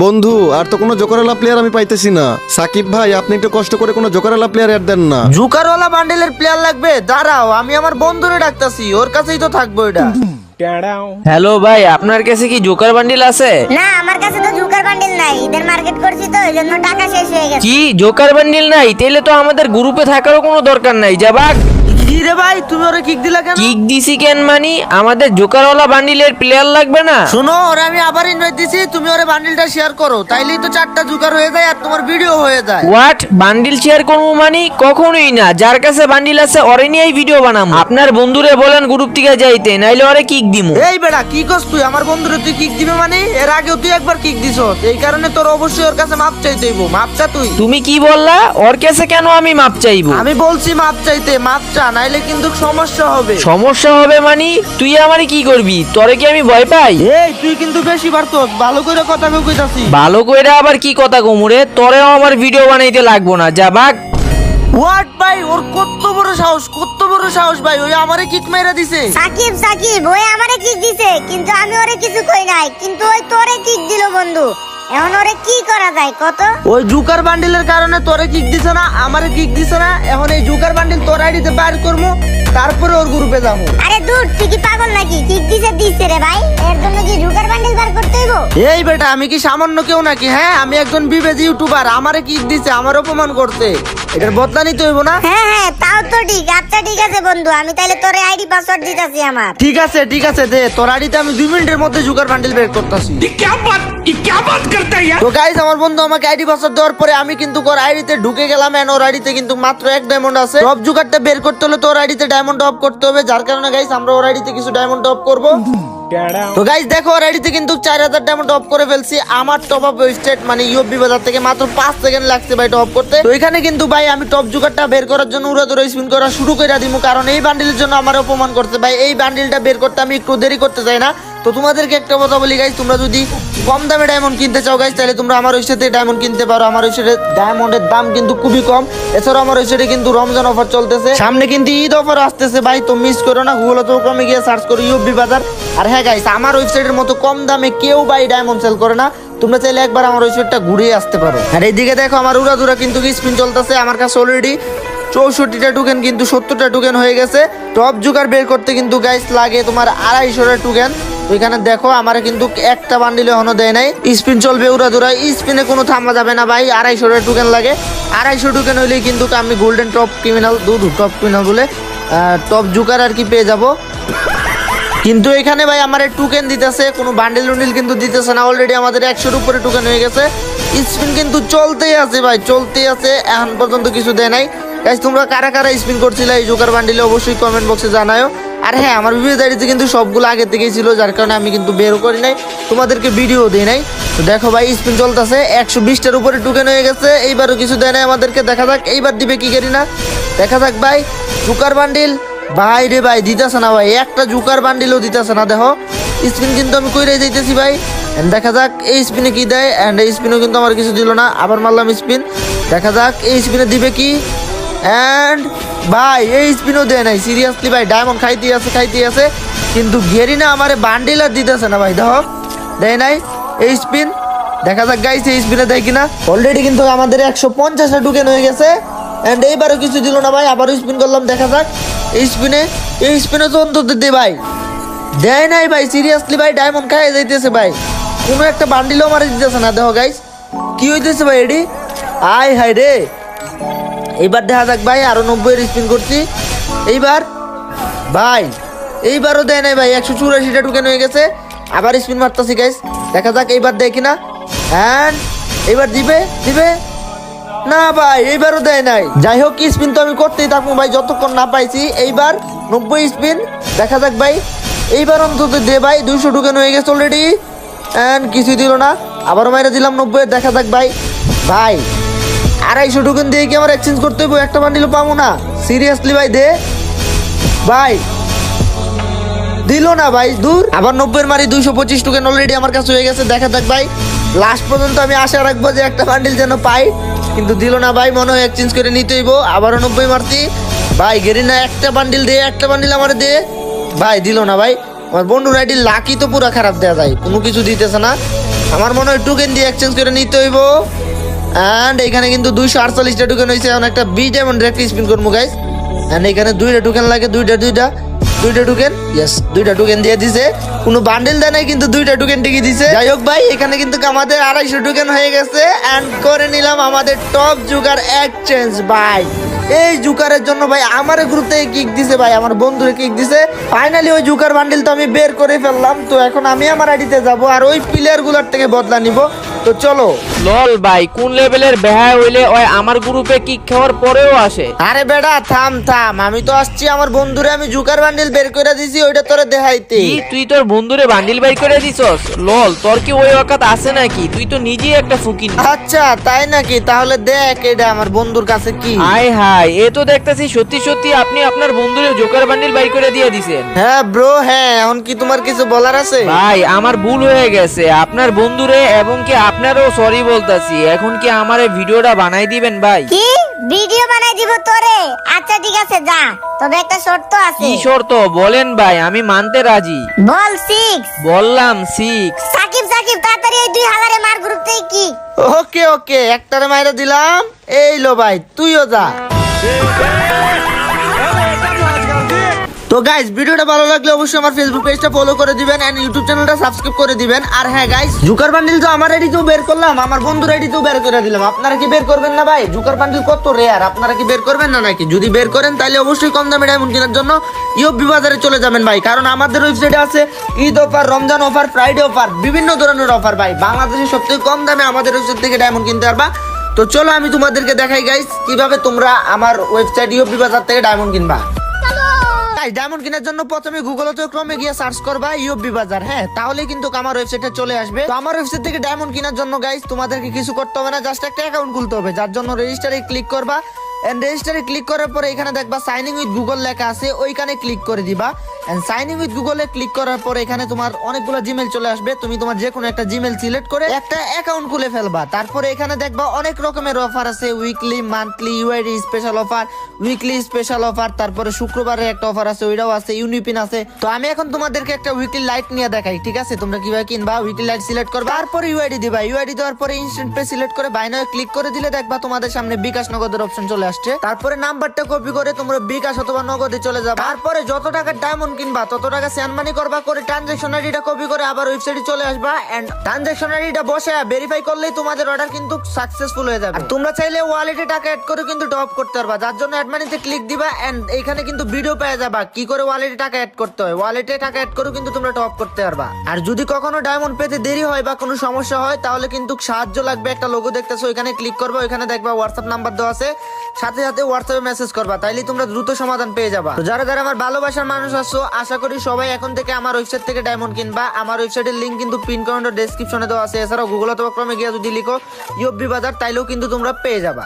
বন্ধু আর তো কোনো জোকারওয়ালা প্লেয়ার আমি পাইতেছি না। সাকিব ভাই আপনি একটু কষ্ট করে কোনো জোকারওয়ালা প্লেয়ার অ্যাড দেন না। জুকারওয়ালা বান্ডেলের প্লেয়ার লাগবে? দাঁড়াও, আমি আমার বন্ধুরে ডাকতাছি, ওর কাছেই তো থাকবো এটা। হ্যালো ভাই, আপনার কাছে কি জোকার বান্ডিল আছে? না, আমার কাছে তো জোকার বান্ডেল নাই, ঈদের মার্কেট করছি তো এইজন্য টাকা শেষ হয়ে গেছে। কি জোকার বান্ডিল নাই? তাহলে তো আমাদের গ্রুপে থাকারও কোনো দরকার নাই। যাবাক কি রে ভাই, তুমি ওরে কিক দিলা কেন? কিক দিছি কেন মানি আমাদের জোকারওয়ালা বান্ডিলের প্লেয়ার লাগবে না? শোনো, ওরে আমি আবার ইনভাইট দিছি, তুমি ওরে বান্ডিলটা শেয়ার করো, তাইলেই তো 4টা জুকার হয়ে যায় আর তোমার ভিডিও হয়ে যায়। হোয়াট? বান্ডিল শেয়ার করবো মানি? কখনোই না। যার কাছে বান্ডিল আছে ওরে নিয়েই ভিডিও বানাবো। আপনার বন্ধুরে বলেন গ্রুপ থেকে যাইতে, নাইলে ওরে কিক দিমু। এই বেটা কি করছ তুই? আমার বন্ধুরে তুই কিক দিবে মানে? এর আগেও তুই একবার কিক দিছ, এই কারণে তোর অবশ্যই ওর কাছে মাপ চাইতে হইব। মাপ চা তুই। তুমি কি বললা? ওর কাছে কেন আমি মাপ চাইবো? আমি বলছি মাপ চাইতে, মাপ চা, নাইলে কিন্তু সমস্যা হবে। সমস্যা হবে মানি? তুই আমারে কি করবি? তোরে কি আমি ভয় পাই? এই তুই কিন্তু বেশি পারতস, ভালো করে কথা কইতাছি। ভালো কইরা আবার কি কথা কমুরে? তোরেও আমার ভিডিও বানাইতে লাগবো না। যাবাক। হোয়াট ভাই, ওর কত বড় সাহস, কত বড় সাহস ভাই, ওই আমারে কিক মেরে দিছে। সাকিব সাকিব ওই আমারে কিক দিছে, কিন্তু আমি ওরে কিছু কই নাই, কিন্তু ওই তোরে কিক দিল বন্ধু। এখন ওরে কি করা যায় কত? ওই জুকার বান্ডিলের কারণে তোরে কিক দিছে না, আমারে কিক দিছে না। এখন এই জুকার বান্ডিল তোর আইডিতে বাইর করবো, তারপরে ওর গ্রুপে যাবো। আরে দূর, তুই কি পাগল নাকি? কিক দিছে রে ভাই, এর জন্য কি জোকার বান্ডেল বার করতে হইব? এই বেটা, আমি কি সামান্য কেউ নাকি? হ্যাঁ, আমি একজন বিবেজি ইউটিউবার, আমারে কিক দিছে, আমার অপমান করতে, এটার বদলা নিতে হইব না? হ্যাঁ, তাও তো ঠিক। আচ্ছা ঠিক আছে বন্ধু, আমি তাইলে তোরে আইডি পাসওয়ার্ড দিতাছি আমার। ঠিক আছে দে, তোর আইডিতে আমি 2 মিনিটের মধ্যে জুকার বান্ডিল বের করতেছি। তো গাইস, আমার বন্ধু আমাকে আইডি পাসওয়ার্ড দেওয়ার পরে আমি কিন্তু ওর আইডিতে ঢুকে গেলাম। এন্ড ওর আইডিতে কিন্তু মাত্র 1 ডায়মন্ড আছে। টপ জুকারটা বের করতে হলে তোর আইডিতে ডায়মন্ড অফ করতে হবে, যার কারণে গাইস আমরা ওর আইডিতে কিছু ডায়মন্ড অফ করব। তো গাইস দেখো, ওর আইডিতে কিন্তু 4000 ডায়মন্ড অফ করে ফেলছি। আমার টপ আপ ওয়েস্টেড মানে ইউবি বাজার থেকে মাত্র 5 সেকেন্ড লাগছে ভাই টপ করতে। তো এখানে কিন্তু ভাই আমি টপ জুকারটা বের করার জন্য উড়াদুরা স্পিন করা শুরু করে দিমু, কারণ এই বান্ডিলের জন্য আমার অপমান করতে ভাই। এই বান্ডিলটা বের করতে আমি একটু দেরি করতে চাই না। তো তোমাদেরকে একটা কথা বলি গাইস, তোমরা যদি কম দামে ডায়মন্ড কিনতে চাও গাইস, তাহলে তোমরা আমার ওয়েবসাইটে ডায়মন্ড কিনতে পারো। আমার ওয়েবসাইটে ডায়মন্ডের দাম কিন্তু খুবই কম। এছাড়াও আমার ওয়েবসাইটে কিন্তু রমজান অফার চলতেছে, সামনে কিন্তু ঈদ অফার আসতেছে ভাই। তো মিস করো না, গুগল অথবা ক্রমে গিয়ে সার্চ করো ইউবি বাজার। আর হ্যাঁ গাইস, আমার ওয়েবসাইটের মতো কম দামে কেউ ভাই ডায়মন্ড সেল করে না। তোমরা চাইলে একবার আমার ওয়েবসাইটটা ঘুরে আসতে পারো। আর এইদিকে দেখো, আমার উড়াদুরা কিন্তু স্পিন চলতেছে। আমার কাছে অলরেডি 64টা টোকেন, কিন্তু 70টা টোকেন হয়ে গেছে। টপ জুকার বের করতে কিন্তু গাইস লাগে তোমার 250টা টোকেন। ওইখানে দেখো আমার কিন্তু একটা বান্ডিল এখনো দেয় নাই। স্পিন চলবে উড়াদুরা, স্পিনে কোনো থামা যাবে না ভাই। 250টা টোকেন লাগে। 250 টোকেন হইলেই কিন্তু আমি golden top criminal top criminal বলে টপ জুকার আর কি পেয়ে যাব। কিন্তু এখানে ভাই আমার টোকেন দিতেছে, কোনো বান্ডিল উন্ডিল কিন্তু দিতেছে না। অলরেডি আমাদের 100-এর উপরে টোকেন হয়ে গেছে। স্পিন কিন্তু চলতেই আছে ভাই, চলতেই আছে, এখন পর্যন্ত কিছু দেয় নাই। গাইস তোমরা কারা কারা স্পিন করছিলে এই জোকার বান্ডিলে অবশ্যই কমেন্ট বক্সে জানাও। আর হ্যাঁ, আমার ভিডিও দাঁড়িয়েছে কিন্তু সবগুলো আগে থেকেই ছিল, যার কারণে আমি কিন্তু বেরও করি নাই, তোমাদেরকে ভিডিও দিই নাই। তো দেখো ভাই, স্পিন চলতেছে, 120টার উপরে টোকেন হয়ে গেছে। এইবারও কিছু দেয় নাই আমাদেরকে, দেখা যাক এইবার দিবে কি করি না, দেখা যাক ভাই। জোকার বান্ডিল ভাই রে ভাই, দিতেছে না ভাই, একটা জোকার বান্ডিলও দিতেছে না। দেখো স্পিন কিন্তু আমি কইরে যাইতেছি ভাই, দেখা যাক এই স্পিনে কি দেয়। এন্ড এই স্পিনও কিন্তু আমার কিছু দিল না, আবার মারলাম স্পিন, দেখা যাক এই স্পিনে দিবে কি। এন্ড ভাই এই স্পিনও দেয় নাই, সিরিয়াসলি ভাই, ডায়মন্ড খাইতে আছে, কিন্তু গেরিনা আমারে বান্ডিল আর দিতেছে না ভাই। দেখো দেয় নাই এই স্পিন, দেখা যাক গাইস এই স্পিনে দেয় কিনা। অলরেডি কিন্তু আমাদের 150টা টোকেন হয়ে গেছে। এন্ড এইবারও কিছু দিল না ভাই, আবারও স্পিন করলাম, দেখা যাক এই স্পিনে তো অন্তত দে ভাই, দেয় নাই ভাই। সিরিয়াসলি ভাই, ডায়মন্ড খাইয়ে যাইতেছে ভাই, কোনো একটা বান্ডিলও আমার দিতেছে না। দেখো গাইস কি হইতেছে ভাই, এডি আয় হাই রে। এইবার দেখা যাক ভাই, আরো 90-এর স্পিন করছি এইবার ভাই, এইবারও দেয় নাই ভাই। 184টা টোকেন হয়ে গেছে, আবার স্পিন মারতেছি গাইস, দেখা যাক এইবার দেয় কিনা। এন্ড এইবার দিবে না ভাই, এইবারও দেয় নাই। যাই হোক, স্পিন তো আমি করতেই থাকবো ভাই যতক্ষণ না পাইছি। এইবার 90 স্পিন, দেখা যাক ভাই এইবার অন্তত দে ভাই। 200 টোকেন হয়ে গেছে অলরেডি, এন্ড কিছুই দিল না। আবারও মাইরা দিলাম 90, দেখা যাক ভাই। 250 টোকেন দিয়ে কি আমার এক্সচেঞ্জ করতে হইব? একটা বান্ডিলও পাবো না, সিরিয়াসলি ভাই দে ভাই। দিল না ভাই, দূর। আবার 90-এর মারি 225 টোকেন অলরেডি আমার কাছে হয়ে গেছে, দেখা যাক ভাই। লাস্ট পর্যন্ত আমি আশা রাখবো যে একটা বান্ডিল যেন পাই, কিন্তু দিল না ভাই, মনে হয় এক্সচেঞ্জ করে নিতে হইব। আবারও 90 মারছি ভাই, গেরিনা একটা বান্ডিল দে, একটা বান্ডিল আমার দে ভাই, দিল না ভাই। আমার বন্ধুর আইডি লাকি তো পুরো খারাপ দেওয়া যায়, কোনো কিছু দিতেছে না। আমার মনে হয় টোকেন দিয়ে এক্সচেঞ্জ করে নিতে হইব। এন্ড এখানে কিন্তু 248টা টোকেন হয়েছে। এখন একটা বি ডায়মন্ড একটা স্পিন করবো গাইস। এন্ড এখানে দুইটা টোকেন লাগে, দুইটা টোকেন। ইয়েস, দুইটা টোকেন দিয়ে দিছে। কোনো বান্ডেল দেয় নাই, কিন্তু দুইটা টোকেন টিকে দিছে। যাই হোক ভাই, এখানে কিন্তু আমাদের 250 টোকেন হয়ে গেছে। এন্ড করে নিলাম আমাদের টপ জুকার এক্সচেঞ্জ ভাই। এই জুকারের জন্য ভাই আমার গ্রুপ থেকে কিক দিছে ভাই, আমার বন্ধুরে কিক দিছে। ফাইনালি ওই জুকার বান্ডেল তো আমি বের করে ফেললাম। তো এখন আমি আমার আইডিতে যাব আর ওই প্লেয়ার গুলার থেকে বদলা নিব। তো চলো। লল ভাই, কোন লেভেলের বেহায় হইলে ওই আমার গ্রুপে কিক খাওয়ার পরেও আসে? আরে বেটা থাম, আমি তো আসছি আমার বন্ধুরে আমি জুকার বান্ডেল বের করে দিছি, ওইটা তোরে দেখাইতে। কি তুই তোর বন্ধুরে বান্ডিল বাই করে দিছস? লল, তোর কি ওই ওকাত আছে নাকি? তুই তো নিজেই একটা ফুকিন। আচ্ছা তাই নাকি? তাহলে দেখ এটা আমার বন্ধুর কাছে কি। হাই হাই, এ তো দেখতেছি সত্যি সত্যি আপনি আপনার বন্ধুরে জোকার বান্ডিল বাই করে দিয়ে দিছেন। হ্যাঁ ব্রো, হ্যাঁ। এখন কি তোমার কিছু বলার আছে? ভাই আমার ভুল হয়ে গেছে, আপনার বন্ধুরে এবং কি আপনারও সরি বলতাছি। এখন কি আমার এই ভিডিওটা বানাই দিবেন ভাই? কি ভিডিও বানাই দিব তোরে? আচ্ছা ঠিক আছে, যা। তবে একটা শর্ত আছে। কি শর্ত বলেন ভাই, আমি মানতে রাজি। বল 6। বললাম 6। সাকিব তাড়াতাড়ি এই দুই হাজারে মার গ্রুপ থেকে কি। ওকে, একটারে মাইরা দিলাম। এই লো ভাই, তুইও যা। তো গাইস, ভিডিওটা ভালো লাগলে অবশ্যই আমার ফেসবুক পেজটা ফলো করে দিবেন এন্ড ইউটিউব চ্যানেলটা সাবস্ক্রাইব করে দিবেন। আর হ্যাঁ গাইস, জুকার বান্ডিল তো আমার আইডিতেও বের করলাম, আমার বন্ধুর আইডিতেও বের করে দিলাম। আপনারা কি বের করবেন না ভাই? জুকার বান্ডিল কত রেয়ার, আপনারা কি বের করবেন না নাকি? যদি বের করেন তাহলে অবশ্যই কম দামে ডায়মন্ড কেনার জন্য ইউবি বাজারে চলে যাবেন ভাই। কারণ আমাদের ওয়েবসাইটে আছে Eid offer, Ramzan offer, Friday offer, বিভিন্ন ধরনের অফার ভাই। বাংলাদেশের সবথেকে কম দামে আমাদের ওয়েবসাইট থেকে ডায়মন্ড কিনতে পারবা। তো চলো আমি তোমাদেরকে দেখাই গাইস কিভাবে তোমরা আমার ওয়েবসাইট ইউবি বাজার থেকে ডায়মন্ড কিনবা। ডায়মন্ড কেনার জন্য প্রথমে গুগল অথবা ক্রমে গিয়ে সার্চ করবা ইউবি বাজার। হ্যাঁ, তাহলে কিন্তু আমার ওয়েবসাইটে চলে আসবে। তো আমার ওয়েবসাইট থেকে ডায়মন্ড কেনার জন্য গাইস তোমাদেরকে কিছু করতে হবে না, জাস্ট একটা অ্যাকাউন্ট খুলতে হবে, যার জন্য রেজিস্টারে ক্লিক করবা। এন্ড রেজিস্টারে ক্লিক করার পরে এখানে দেখবা সাইনিং উইথ গুগল লেখা আছে, ওইখানে ক্লিক করে দিবা। এন্ড সাইনিং উইথ গুগলে ক্লিক করার পরে এখানে তোমার অনেকগুলো জিমেল চলে আসবে। তুমি তোমার যে কোনো একটা জিমেল সিলেক্ট করে একটা অ্যাকাউন্ট খুলে ফেলবা। তারপরে এখানে দেখবা অনেক রকমের অফার আছে, weekly, monthly, UID special offer, weekly special offer, তারপরে শুক্রবারের একটা অফার আছে, ওইটাও আছে, ইউনিপিন আছে। তো আমি এখন তোমাদেরকে একটা উইকলি লাইট নিয়ে দেখাই, ঠিক আছে? তোমরা কিভাবে কিনবা, উইকলি লাইট সিলেক্ট করবা, তারপরে ইউআইডি দিবা। ইউআইডি দেওয়ার পরে ইনস্ট্যান্ট পে সিলেক্ট করে বাই নাও ক্লিক করে দিলে দেখবা তোমাদের সামনে বিকাশ নগদের অপশন চলে আসছে। তারপরে নাম্বারটা কপি করে তোমরা বিকাশ অথবা নগদে চলে যাবে। তারপরে যত টাকা ডায়মন্ড কিনবা তত টাকা সেন্ড মানি করবা, করে ট্রানজাকশন আইডিটা কপি করে আবার ওয়েবসাইটে চলে আসবা। এন্ড ট্রানজাকশন আইডিটা বসে ভেরিফাই করলেই তোমাদের অর্ডার কিন্তু সাকসেসফুল হয়ে যাবে। আর তোমরা চাইলে ওয়ালেটে টাকা অ্যাড করে কিন্তু টপ করতে পারবা, যার জন্য অ্যাড মানিতে ক্লিক দিবা। এন্ড এখানে কিন্তু ভিডিও পেয়ে যাবা কি করে ওয়ালেটে টাকা অ্যাড করতে হয়। ওয়ালেটে টাকা অ্যাড করে কিন্তু তোমরা টপ করতে পারবা। আর যদি কখনো ডায়মন্ড পেতে দেরি হয় বা কোনো সমস্যা হয় তাহলে কিন্তু সাহায্য লাগবে, একটা লোগো দেখতেছো, ওইখানে ক্লিক করবা। ওইখানে দেখবা হোয়াটসঅ্যাপ নাম্বার দেওয়া আছে, সাথে সাথে হোয়াটসঅ্যাপে মেসেজ করবা, তাইলে তোমরা দ্রুত সমাধান পেয়ে যাবা। তো যারা যারা আমার ভালোবাসার মানুষ আছো, আশা করি সবাই এখন থেকে আমার ওয়েবসাইট থেকে ডায়মন্ড কিনবা। আমার ওয়েবসাইটের লিংক কিন্তু পিন কমেন্ট ও ডেসক্রিপশনে দেওয়া আছে। এছাড়াও গুগল অথবা ক্রমে গিয়ে যদি লিখো ইউবি বাজার তাইলেও কিন্তু তোমরা পেয়ে যাবা।